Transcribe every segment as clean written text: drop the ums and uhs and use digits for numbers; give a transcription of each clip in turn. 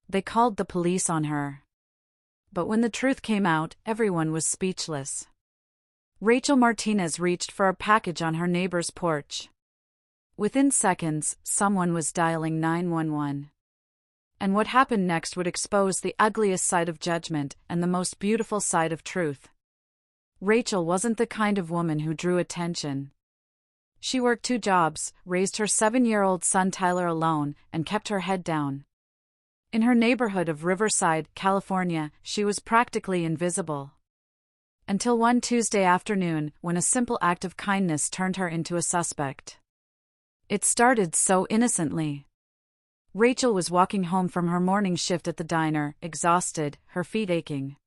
They called the police on her. But when the truth came out, everyone was speechless. Rachel Martinez reached for a package on her neighbor's porch. Within seconds, someone was dialing 911. And what happened next would expose the ugliest side of judgment and the most beautiful side of truth. Rachel wasn't the kind of woman who drew attention. She worked 2 jobs, raised her 7-year-old son Tyler alone, and kept her head down. In her neighborhood of Riverside, California, she was practically invisible. Until one Tuesday afternoon, when a simple act of kindness turned her into a suspect. It started so innocently. Rachel was walking home from her morning shift at the diner, exhausted, her feet aching.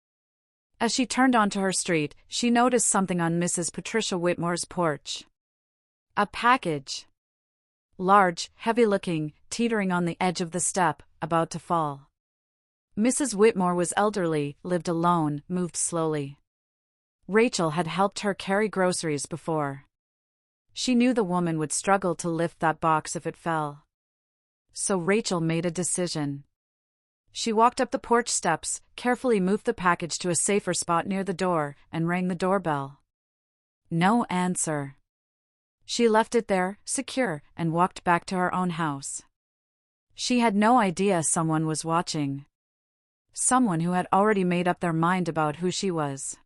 As she turned onto her street, she noticed something on Mrs. Patricia Whitmore's porch. A package. Large, heavy-looking, teetering on the edge of the step, about to fall. Mrs. Whitmore was elderly, lived alone, moved slowly. Rachel had helped her carry groceries before. She knew the woman would struggle to lift that box if it fell. So Rachel made a decision. She walked up the porch steps, carefully moved the package to a safer spot near the door, and rang the doorbell. No answer. She left it there, secure, and walked back to her own house. She had no idea someone was watching. Someone who had already made up their mind about who she was.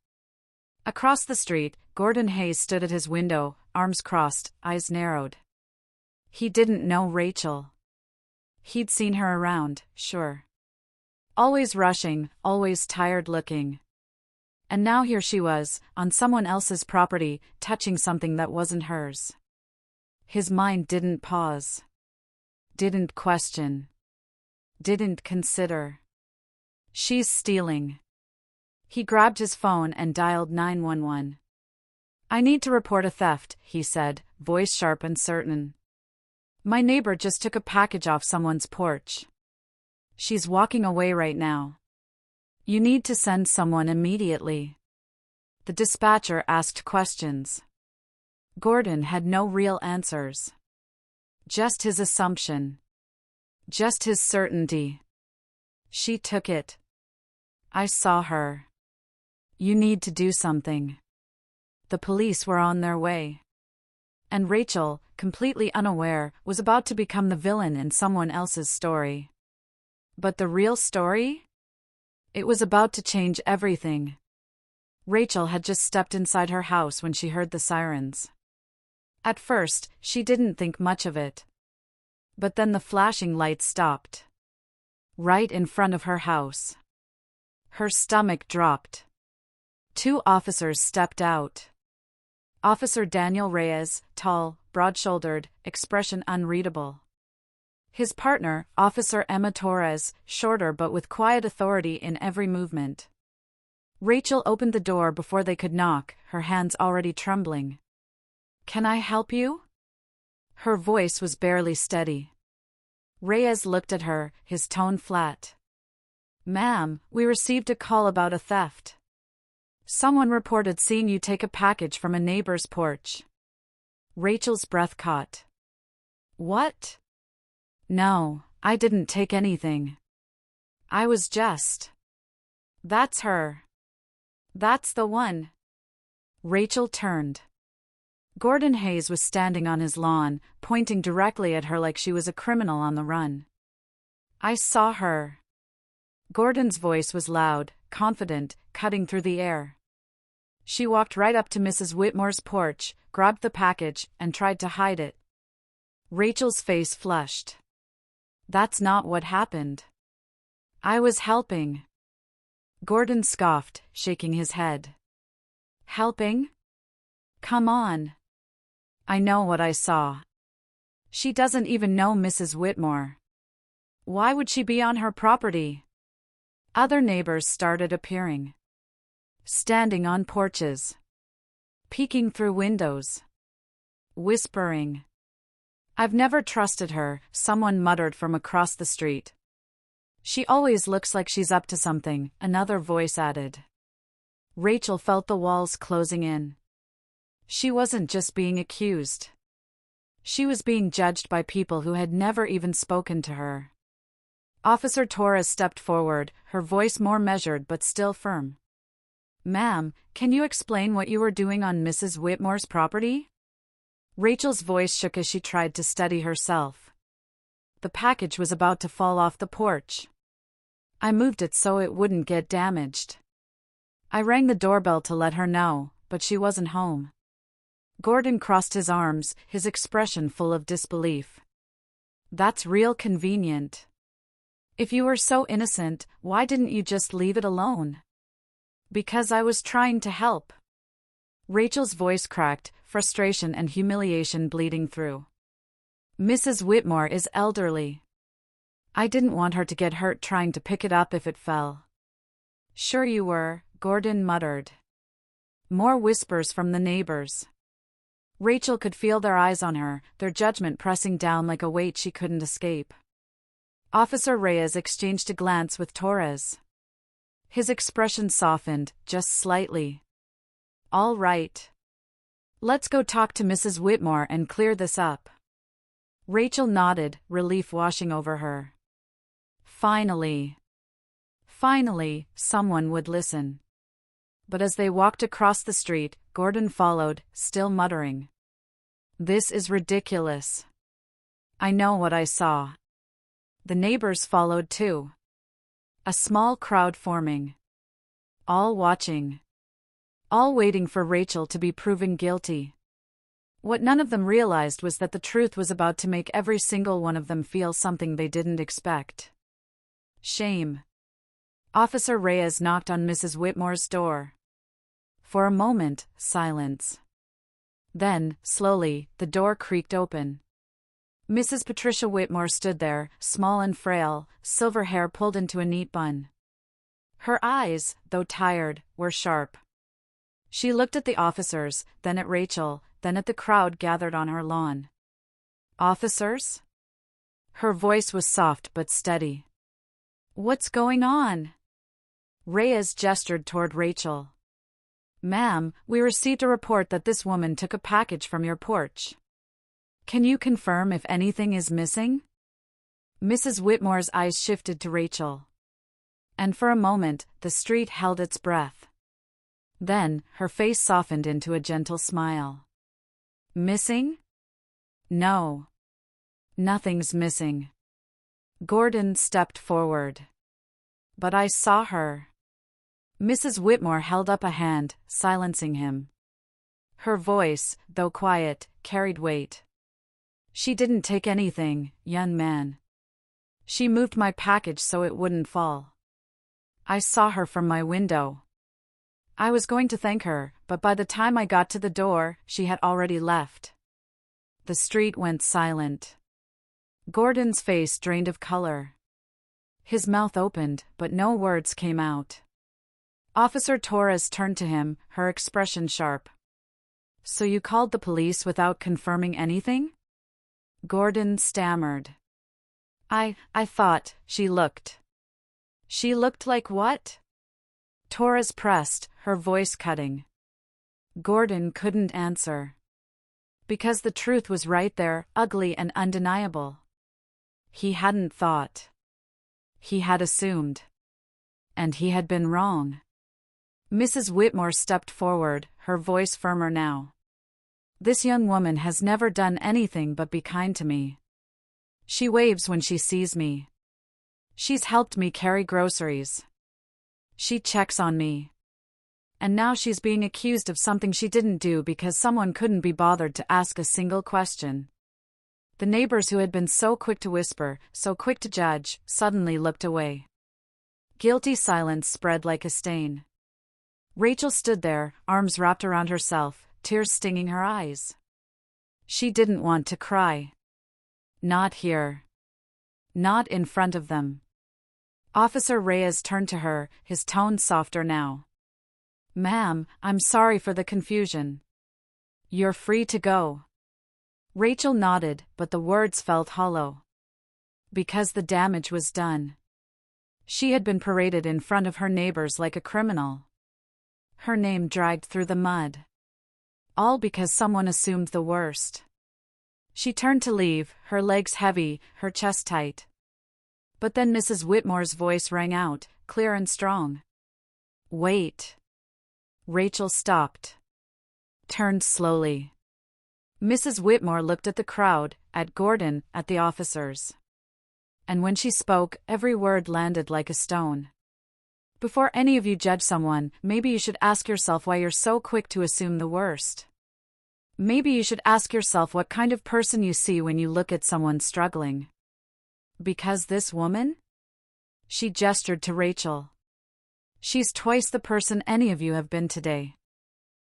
Across the street, Gordon Hayes stood at his window, arms crossed, eyes narrowed. He didn't know Rachel. He'd seen her around, sure. Always rushing, always tired-looking. And now here she was, on someone else's property, touching something that wasn't hers. His mind didn't pause. Didn't question. Didn't consider. She's stealing. He grabbed his phone and dialed 911. I need to report a theft, he said, voice sharp and certain. My neighbor just took a package off someone's porch. She's walking away right now. You need to send someone immediately. The dispatcher asked questions. Gordon had no real answers. Just his assumption. Just his certainty. She took it. I saw her. You need to do something. The police were on their way. And Rachel, completely unaware, was about to become the villain in someone else's story. But the real story? It was about to change everything. Rachel had just stepped inside her house when she heard the sirens. At first, she didn't think much of it. But then the flashing lights stopped. Right in front of her house. Her stomach dropped. 2 officers stepped out. Officer Daniel Reyes, tall, broad-shouldered, expression unreadable. His partner, Officer Emma Torres, shorter but with quiet authority in every movement. Rachel opened the door before they could knock, her hands already trembling. Can I help you? Her voice was barely steady. Reyes looked at her, his tone flat. Ma'am, we received a call about a theft. Someone reported seeing you take a package from a neighbor's porch. Rachel's breath caught. What? No, I didn't take anything. I was just. That's her. That's the one. Rachel turned. Gordon Hayes was standing on his lawn, pointing directly at her like she was a criminal on the run. I saw her. Gordon's voice was loud, confident, cutting through the air. She walked right up to Mrs. Whitmore's porch, grabbed the package, and tried to hide it. Rachel's face flushed. That's not what happened. I was helping. Gordon scoffed, shaking his head. Helping? Come on. I know what I saw. She doesn't even know Mrs. Whitmore. Why would she be on her property? Other neighbors started appearing. Standing on porches. Peeking through windows. Whispering. I've never trusted her, someone muttered from across the street. She always looks like she's up to something, another voice added. Rachel felt the walls closing in. She wasn't just being accused. She was being judged by people who had never even spoken to her. Officer Torres stepped forward, her voice more measured but still firm. "Ma'am, can you explain what you were doing on Mrs. Whitmore's property?" Rachel's voice shook as she tried to steady herself. The package was about to fall off the porch. "I moved it so it wouldn't get damaged. I rang the doorbell to let her know, but she wasn't home." Gordon crossed his arms, his expression full of disbelief. "That's real convenient. If you were so innocent, why didn't you just leave it alone?" "Because I was trying to help." Rachel's voice cracked, frustration and humiliation bleeding through. "Mrs. Whitmore is elderly. I didn't want her to get hurt trying to pick it up if it fell." "Sure you were," Gordon muttered. More whispers from the neighbors. Rachel could feel their eyes on her, their judgment pressing down like a weight she couldn't escape. Officer Reyes exchanged a glance with Torres. His expression softened, just slightly. "All right. Let's go talk to Mrs. Whitmore and clear this up." Rachel nodded, relief washing over her. Finally, someone would listen. But as they walked across the street, Gordon followed, still muttering. "This is ridiculous. I know what I saw." The neighbors followed too. A small crowd forming. All watching. All waiting for Rachel to be proven guilty. What none of them realized was that the truth was about to make every single one of them feel something they didn't expect. Shame. Officer Reyes knocked on Mrs. Whitmore's door. For a moment, silence. Then, slowly, the door creaked open. Mrs. Patricia Whitmore stood there, small and frail, silver hair pulled into a neat bun. Her eyes, though tired, were sharp. She looked at the officers, then at Rachel, then at the crowd gathered on her lawn. "Officers?" Her voice was soft but steady. "What's going on?" Reyes gestured toward Rachel. "Ma'am, we received a report that this woman took a package from your porch. Can you confirm if anything is missing?" Mrs. Whitmore's eyes shifted to Rachel. And for a moment, the street held its breath. Then, her face softened into a gentle smile. "Missing? No. Nothing's missing." Gordon stepped forward. "But I saw her." Mrs. Whitmore held up a hand, silencing him. Her voice, though quiet, carried weight. "She didn't take anything, young man. She moved my package so it wouldn't fall. I saw her from my window. I was going to thank her, but by the time I got to the door, she had already left." The street went silent. Gordon's face drained of color. His mouth opened, but no words came out. Officer Torres turned to him, her expression sharp. "So you called the police without confirming anything?" Gordon stammered. I thought, she looked." "She looked like what?" Torres pressed, her voice cutting. Gordon couldn't answer. Because the truth was right there, ugly and undeniable. He hadn't thought. He had assumed. And he had been wrong. Mrs. Whitmore stepped forward, her voice firmer now. "This young woman has never done anything but be kind to me. She waves when she sees me. She's helped me carry groceries. She checks on me. And now she's being accused of something she didn't do because someone couldn't be bothered to ask a single question." The neighbors who had been so quick to whisper, so quick to judge, suddenly looked away. Guilty silence spread like a stain. Rachel stood there, arms wrapped around herself, tears stinging her eyes. She didn't want to cry. Not here. Not in front of them. Officer Reyes turned to her, his tone softer now. "Ma'am, I'm sorry for the confusion. You're free to go." Rachel nodded, but the words felt hollow. Because the damage was done. She had been paraded in front of her neighbors like a criminal. Her name dragged through the mud. All because someone assumed the worst. She turned to leave, her legs heavy, her chest tight. But then Mrs. Whitmore's voice rang out, clear and strong. "Wait." Rachel stopped. Turned slowly. Mrs. Whitmore looked at the crowd, at Gordon, at the officers. And when she spoke, every word landed like a stone. "Before any of you judge someone, maybe you should ask yourself why you're so quick to assume the worst. Maybe you should ask yourself what kind of person you see when you look at someone struggling. Because this woman?" She gestured to Rachel. "She's twice the person any of you have been today."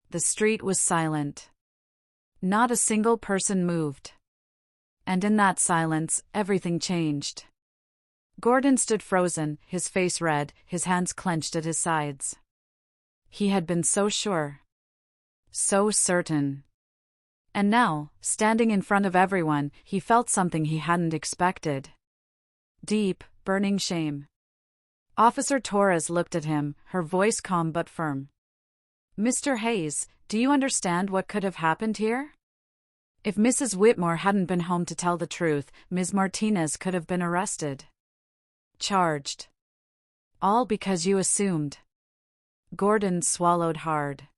The street was silent. Not a single person moved. And in that silence, everything changed. Gordon stood frozen, his face red, his hands clenched at his sides. He had been so sure. So certain. And now, standing in front of everyone, he felt something he hadn't expected. Deep, burning shame. Officer Torres looked at him, her voice calm but firm. "Mr. Hayes, do you understand what could have happened here? If Mrs. Whitmore hadn't been home to tell the truth, Ms. Martinez could have been arrested. Charged. All because you assumed." Gordon swallowed hard.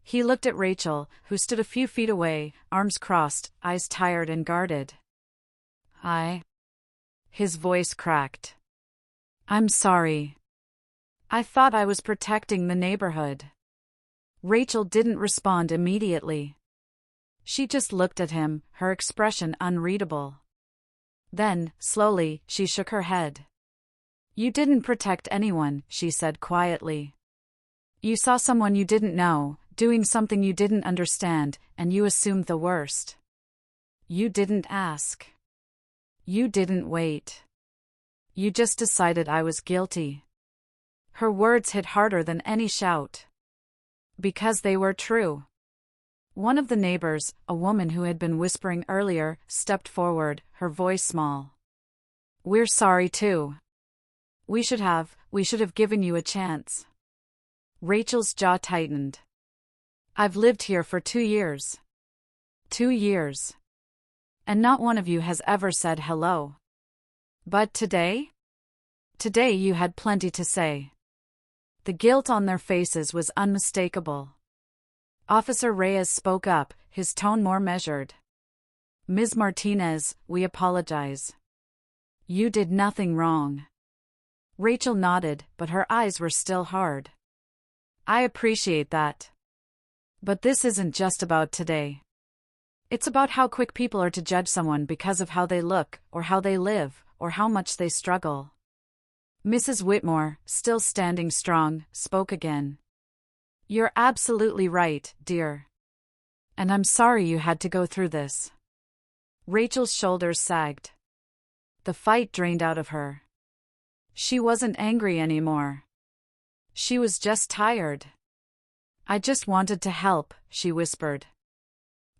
He looked at Rachel, who stood a few feet away, arms crossed, eyes tired and guarded. His voice cracked. "I'm sorry. I thought I was protecting the neighborhood." Rachel didn't respond immediately. She just looked at him, her expression unreadable. Then, slowly, she shook her head. "You didn't protect anyone," she said quietly. "You saw someone you didn't know, doing something you didn't understand, and you assumed the worst. You didn't ask. You didn't wait. You just decided I was guilty." Her words hit harder than any shout. Because they were true. One of the neighbors, a woman who had been whispering earlier, stepped forward, her voice small. "We're sorry too. We should have given you a chance." Rachel's jaw tightened. "I've lived here for 2 years. 2 years. And not one of you has ever said hello. But today? Today you had plenty to say." The guilt on their faces was unmistakable. Officer Reyes spoke up, his tone more measured. "Ms. Martinez, we apologize. You did nothing wrong." Rachel nodded, but her eyes were still hard. "I appreciate that. But this isn't just about today. It's about how quick people are to judge someone because of how they look, or how they live, or how much they struggle." Mrs. Whitmore, still standing strong, spoke again. "You're absolutely right, dear. And I'm sorry you had to go through this." Rachel's shoulders sagged. The fight drained out of her. She wasn't angry anymore. She was just tired. "I just wanted to help," she whispered.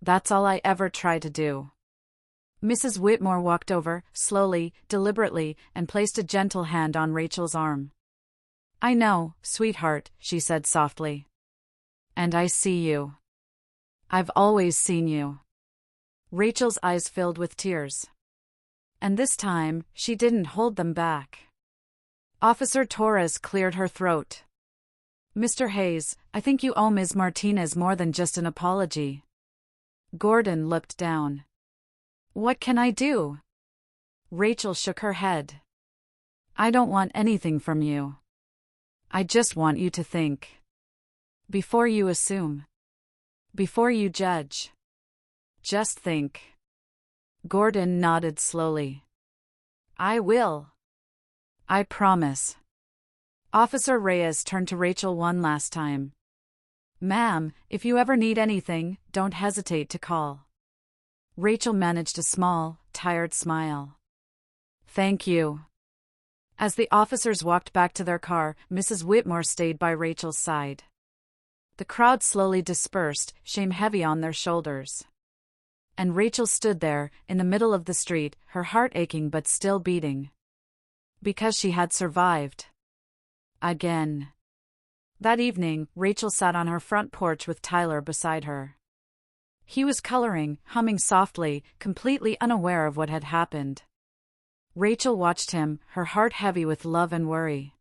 "That's all I ever try to do." Mrs. Whitmore walked over, slowly, deliberately, and placed a gentle hand on Rachel's arm. "I know, sweetheart," she said softly. "And I see you. I've always seen you." Rachel's eyes filled with tears. And this time, she didn't hold them back. Officer Torres cleared her throat. "Mr. Hayes, I think you owe Ms. Martinez more than just an apology." Gordon looked down. "What can I do?" Rachel shook her head. "I don't want anything from you. I just want you to think. Before you assume. Before you judge. Just think." Gordon nodded slowly. "I will. I promise." Officer Reyes turned to Rachel one last time. "Ma'am, if you ever need anything, don't hesitate to call." Rachel managed a small, tired smile. "Thank you." As the officers walked back to their car, Mrs. Whitmore stayed by Rachel's side. The crowd slowly dispersed, shame heavy on their shoulders. And Rachel stood there, in the middle of the street, her heart aching but still beating. Because she had survived. Again. That evening, Rachel sat on her front porch with Tyler beside her. He was coloring, humming softly, completely unaware of what had happened. Rachel watched him, her heart heavy with love and worry.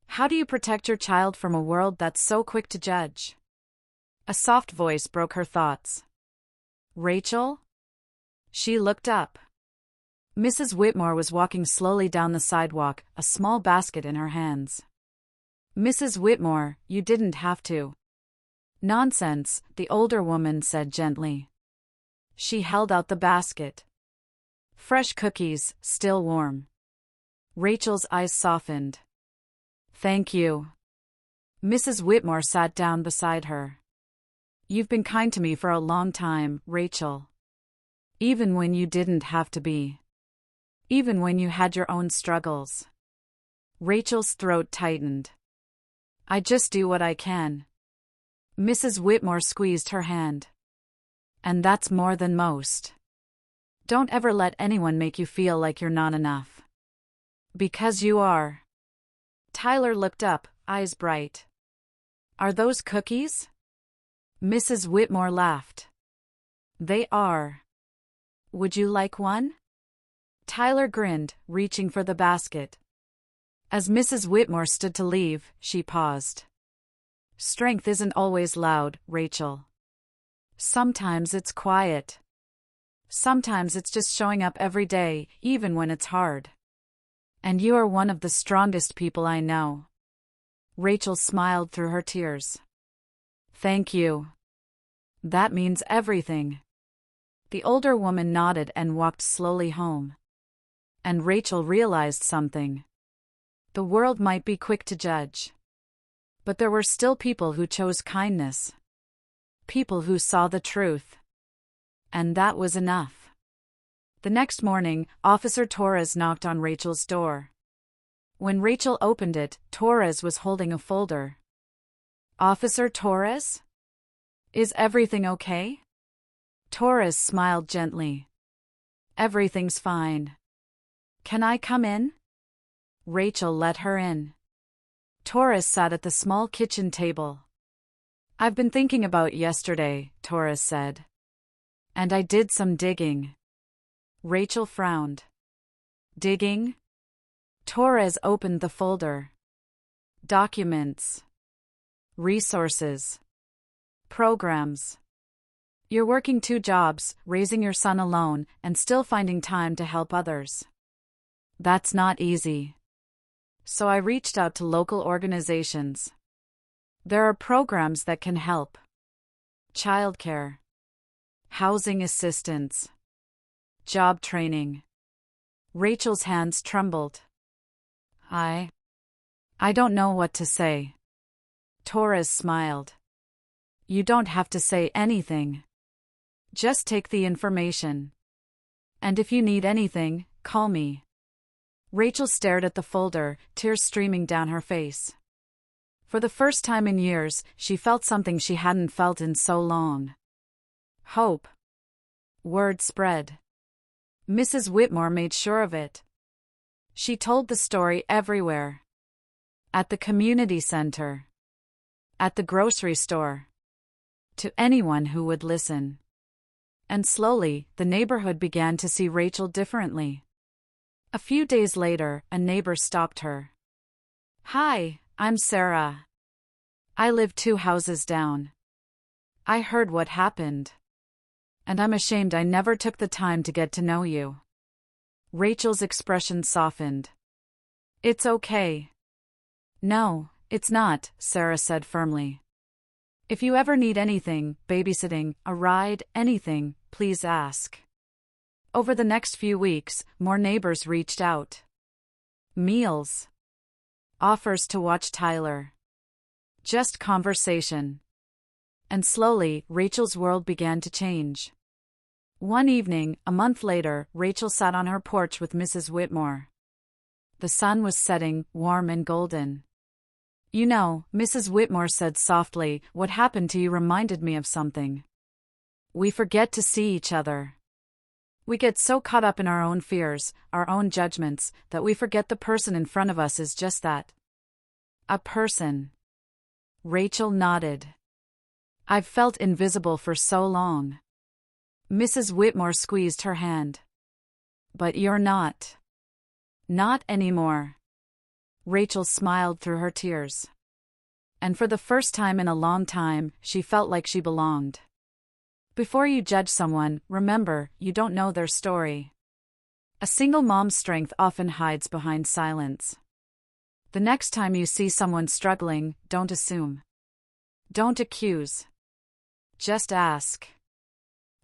How do you protect your child from a world that's so quick to judge? A soft voice broke her thoughts. Rachel? She looked up. Mrs. Whitmore was walking slowly down the sidewalk, a small basket in her hands. Mrs. Whitmore, you didn't have to. Nonsense, the older woman said gently. She held out the basket. Fresh cookies, still warm. Rachel's eyes softened. Thank you. Mrs. Whitmore sat down beside her. You've been kind to me for a long time, Rachel. Even when you didn't have to be. Even when you had your own struggles. Rachel's throat tightened. I just do what I can. Mrs. Whitmore squeezed her hand. And that's more than most. Don't ever let anyone make you feel like you're not enough. Because you are. Tyler looked up, eyes bright. Are those cookies? Mrs. Whitmore laughed. They are. Would you like one? Tyler grinned, reaching for the basket. As Mrs. Whitmore stood to leave, she paused. Strength isn't always loud, Rachel. Sometimes it's quiet. Sometimes it's just showing up every day, even when it's hard. And you are one of the strongest people I know. Rachel smiled through her tears. Thank you. That means everything. The older woman nodded and walked slowly home. And Rachel realized something. The world might be quick to judge. But there were still people who chose kindness. People who saw the truth. And that was enough. The next morning, Officer Torres knocked on Rachel's door. When Rachel opened it, Torres was holding a folder. Officer Torres? Is everything okay? Torres smiled gently. Everything's fine. Can I come in? Rachel let her in. Torres sat at the small kitchen table. I've been thinking about yesterday, Torres said. And I did some digging. Rachel frowned. Digging? Torres opened the folder. Documents. Resources. Programs. You're working 2 jobs, raising your son alone, and still finding time to help others. That's not easy. So I reached out to local organizations. There are programs that can help. Childcare. Housing assistance. Job training. Rachel's hands trembled. I don't know what to say. Torres smiled. You don't have to say anything. Just take the information. And if you need anything, call me. Rachel stared at the folder, tears streaming down her face. For the first time in years, she felt something she hadn't felt in so long. Hope. Word spread. Mrs. Whitmore made sure of it. She told the story everywhere. At the community center. At the grocery store. To anyone who would listen. And slowly, the neighborhood began to see Rachel differently. A few days later, a neighbor stopped her. Hi, I'm Sarah. I live 2 houses down. I heard what happened. And I'm ashamed I never took the time to get to know you. Rachel's expression softened. It's okay. No, it's not, Sarah said firmly. If you ever need anything, babysitting, a ride, anything, please ask. Over the next few weeks, more neighbors reached out. Meals. Offers to watch Tyler. Just conversation. And slowly, Rachel's world began to change. One evening, a month later, Rachel sat on her porch with Mrs. Whitmore. The sun was setting, warm and golden. You know, Mrs. Whitmore said softly, what happened to you reminded me of something. We forget to see each other. We get so caught up in our own fears, our own judgments, that we forget the person in front of us is just that. A person. Rachel nodded. I've felt invisible for so long. Mrs. Whitmore squeezed her hand. But you're not. Not anymore. Rachel smiled through her tears. And for the first time in a long time, she felt like she belonged. Before you judge someone, remember, you don't know their story. A single mom's strength often hides behind silence. The next time you see someone struggling, don't assume. Don't accuse. Just ask.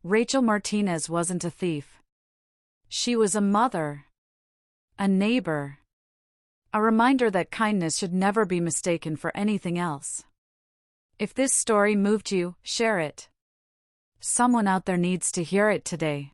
Rachel Martinez wasn't a thief. She was a mother. A neighbor. A reminder that kindness should never be mistaken for anything else. If this story moved you, share it. Someone out there needs to hear it today.